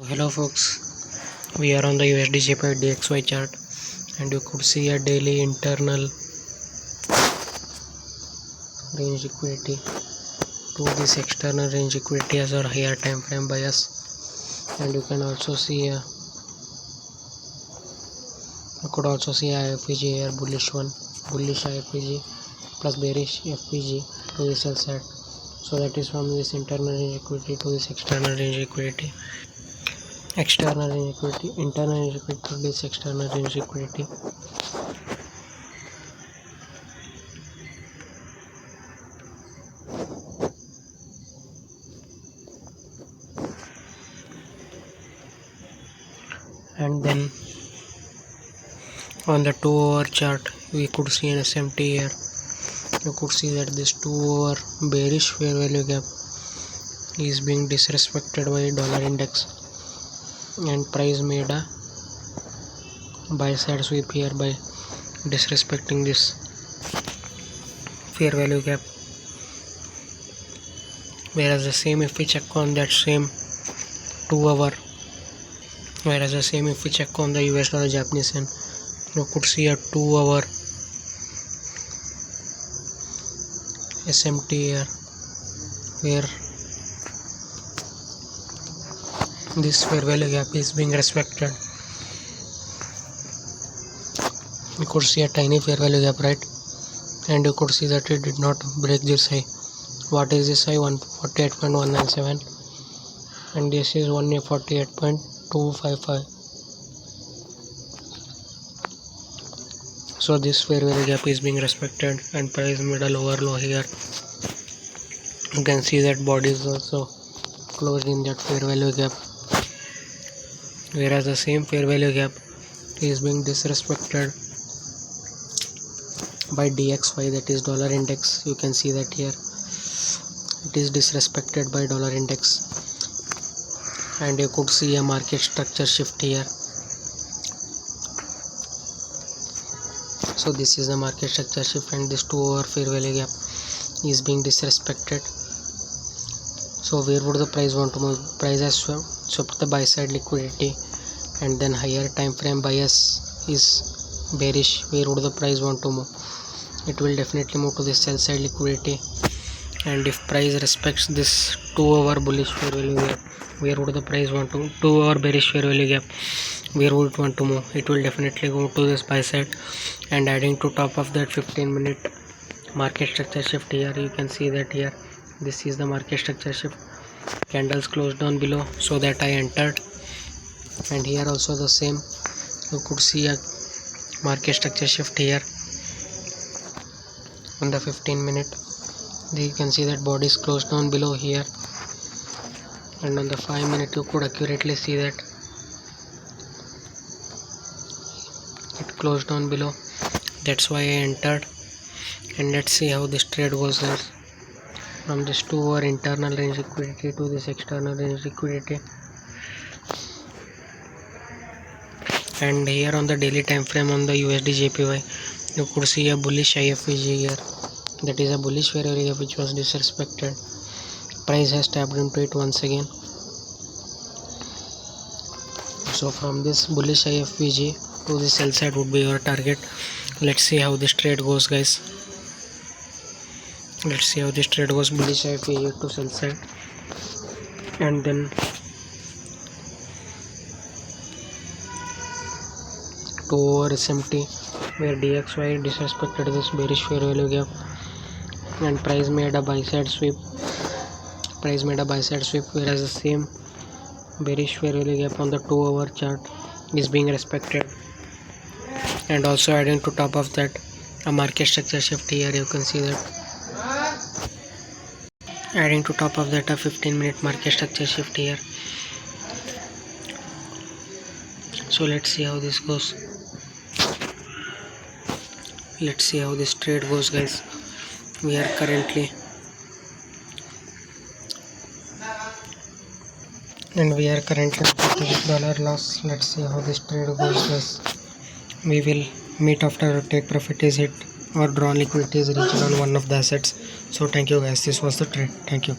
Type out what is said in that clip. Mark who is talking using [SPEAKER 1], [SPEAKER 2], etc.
[SPEAKER 1] Hello folks, we are on the Usdjpy DXY chart and you could see a daily internal range liquidity to this external range liquidity as our higher time frame bias, and you could also see a Ifvg-Erl bullish Ifvg plus bearish Ifvg to the sell side. So that is from this internal range liquidity to this external range liquidity. Internal range liquidity to this external range liquidity. And then on the 2-hour chart we could see an SMT here. You could see that this 2-hour bearish fair value gap is being disrespected by dollar index, and price made a buy side sweep here by disrespecting this fair value gap, whereas the same if we check on that same 2-hour, if we check on the US dollar Japanese yen, you could see a 2-hour SMT here where this fair value gap is being respected. You could see a tiny fair value gap, right? And you could see that it did not break this high. What is this high? 148.197, and this is 148.255. So this fair value gap is being respected and price made a lower low here. You can see that body is also closed in that fair value gap, whereas the same fair value gap is being disrespected by DXY, that is dollar index. You can see that here it is disrespected by dollar index, and you could see a market structure shift here. So this is the market structure shift, and this 2-hour fair value gap is being disrespected. So where would the price want to move? Price has swept the buy side liquidity, and then higher time frame bias is bearish. Where would the price want to move? It will definitely move to the sell side liquidity, and if price respects this 2-hour bullish fair value gap, where would the price want to 2-hour bearish fair value gap, where would it want to move? It will definitely go to this buy side, and adding to top of that 15-minute market structure shift here. You can see that here this is the market structure shift. Candles closed down below, so that I entered, and here also the same. You could see a market structure shift here on the 15-minute. You can see that body is closed down below here, and on the 5-minute you could accurately see that it closed down below. That's why I entered, and let's see how this trade goes there. From this 2-hour internal range liquidity to this external range liquidity, and here on the daily time frame on the Usdjpy you could see a bullish Ifvg here, that is a bullish fair value gap which was disrespected. Price has tapped into it once again. So from this bullish Ifvg to the sell side would be your target. Let's see how this trade goes, guys. Let's see how this trade goes. Bullish Ifvg to sell side, and then 2-hour SMT where DXY disrespected this bearish fair value gap, and price made a buy side sweep. Whereas the same bearish fair value gap on the 2-hour chart is being respected, and also adding to top of that a market structure shift here. You can see that adding to top of that a 15-minute market structure shift here. So let's see how this goes. Let's see how this trade goes, guys. We are currently $50 loss. Let's see how this trade goes, guys. We will meet after take profit is hit or draw liquidity is reached on one of the assets. So thank you, guys. This was the trade. Thank you.